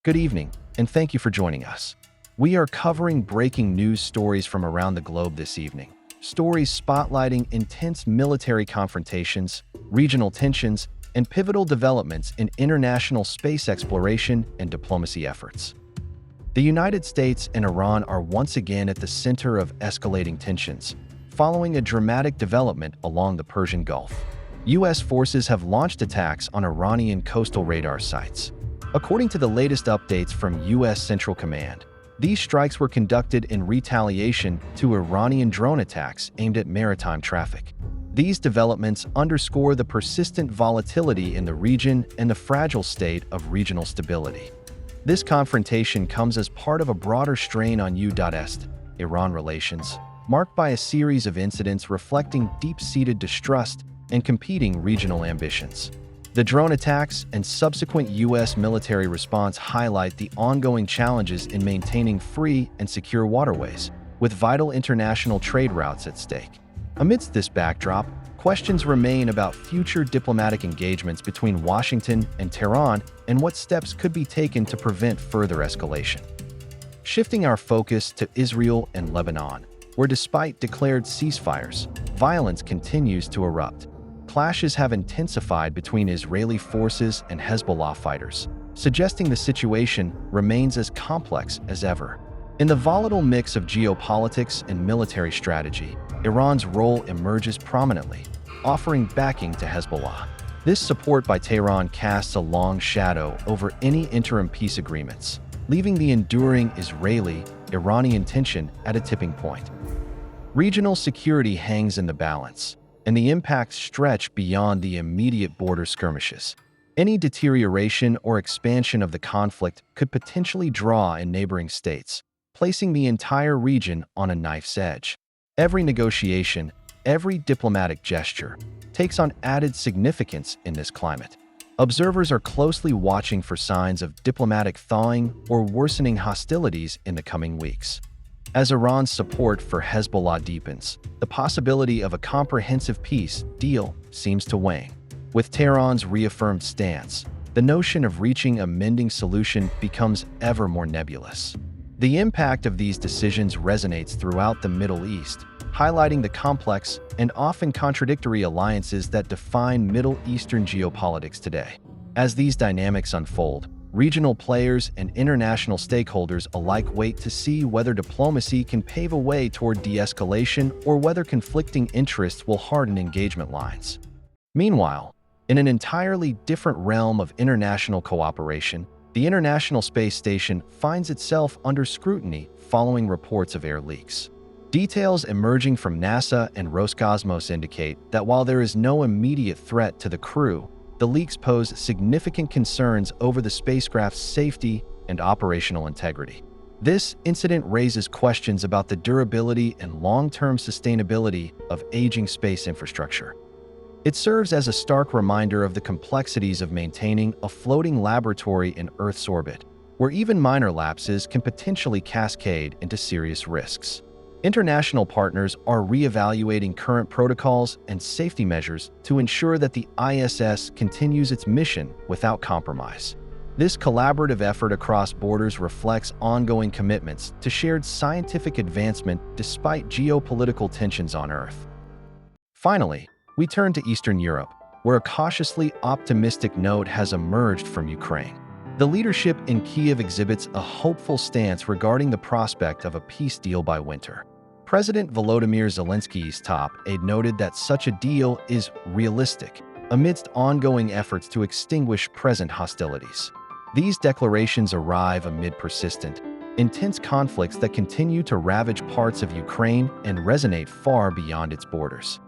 Good evening, and thank you for joining us. We are covering breaking news stories from around the globe this evening. Stories spotlighting intense military confrontations, regional tensions, and pivotal developments in international space exploration and diplomacy efforts. The United States and Iran are once again at the center of escalating tensions, following a dramatic development along the Persian Gulf. U.S. forces have launched attacks on Iranian coastal radar sites. According to the latest updates from U.S. Central Command, these strikes were conducted in retaliation to Iranian drone attacks aimed at maritime traffic. These developments underscore the persistent volatility in the region and the fragile state of regional stability. This confrontation comes as part of a broader strain on U.S.-Iran relations, marked by a series of incidents reflecting deep-seated distrust and competing regional ambitions. The drone attacks and subsequent U.S. military response highlight the ongoing challenges in maintaining free and secure waterways, with vital international trade routes at stake. Amidst this backdrop, questions remain about future diplomatic engagements between Washington and Tehran and what steps could be taken to prevent further escalation. Shifting our focus to Israel and Lebanon, where despite declared ceasefires, violence continues to erupt. Clashes have intensified between Israeli forces and Hezbollah fighters, suggesting the situation remains as complex as ever. In the volatile mix of geopolitics and military strategy, Iran's role emerges prominently, offering backing to Hezbollah. This support by Tehran casts a long shadow over any interim peace agreements, leaving the enduring Israeli-Iranian tension at a tipping point. Regional security hangs in the balance, and the impacts stretch beyond the immediate border skirmishes. Any deterioration or expansion of the conflict could potentially draw in neighboring states, placing the entire region on a knife's edge. Every negotiation, every diplomatic gesture, takes on added significance in this climate. Observers are closely watching for signs of diplomatic thawing or worsening hostilities in the coming weeks. As Iran's support for Hezbollah deepens, the possibility of a comprehensive peace deal seems to wane. With Tehran's reaffirmed stance, the notion of reaching a mending solution becomes ever more nebulous. The impact of these decisions resonates throughout the Middle East, highlighting the complex and often contradictory alliances that define Middle Eastern geopolitics today. As these dynamics unfold, regional players and international stakeholders alike wait to see whether diplomacy can pave a way toward de-escalation or whether conflicting interests will harden engagement lines. Meanwhile, in an entirely different realm of international cooperation, the International Space Station finds itself under scrutiny following reports of air leaks. Details emerging from NASA and Roscosmos indicate that while there is no immediate threat to the crew, the leaks pose significant concerns over the spacecraft's safety and operational integrity. This incident raises questions about the durability and long-term sustainability of aging space infrastructure. It serves as a stark reminder of the complexities of maintaining a floating laboratory in Earth's orbit, where even minor lapses can potentially cascade into serious risks. International partners are reevaluating current protocols and safety measures to ensure that the ISS continues its mission without compromise. This collaborative effort across borders reflects ongoing commitments to shared scientific advancement despite geopolitical tensions on Earth. Finally, we turn to Eastern Europe, where a cautiously optimistic note has emerged from Ukraine. The leadership in Kyiv exhibits a hopeful stance regarding the prospect of a peace deal by winter. President Volodymyr Zelensky's top aide noted that such a deal is realistic amidst ongoing efforts to extinguish present hostilities. These declarations arrive amid persistent, intense conflicts that continue to ravage parts of Ukraine and resonate far beyond its borders.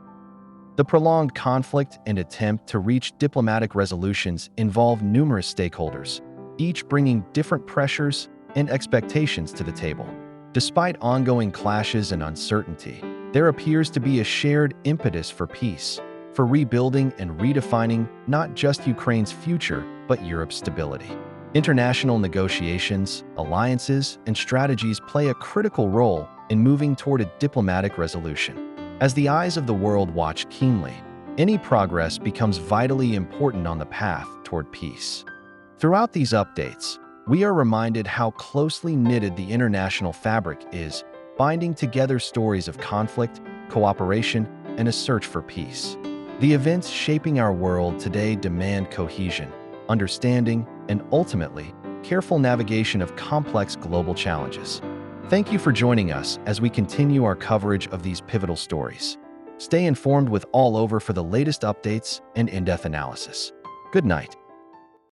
The prolonged conflict and attempt to reach diplomatic resolutions involve numerous stakeholders, each bringing different pressures and expectations to the table. Despite ongoing clashes and uncertainty, there appears to be a shared impetus for peace, for rebuilding and redefining not just Ukraine's future, but Europe's stability. International negotiations, alliances, and strategies play a critical role in moving toward a diplomatic resolution. As the eyes of the world watch keenly, any progress becomes vitally important on the path toward peace. Throughout these updates, we are reminded how closely knitted the international fabric is, binding together stories of conflict, cooperation, and a search for peace. The events shaping our world today demand cohesion, understanding, and ultimately, careful navigation of complex global challenges. Thank you for joining us as we continue our coverage of these pivotal stories. Stay informed with All Over for the latest updates and in-depth analysis. Good night.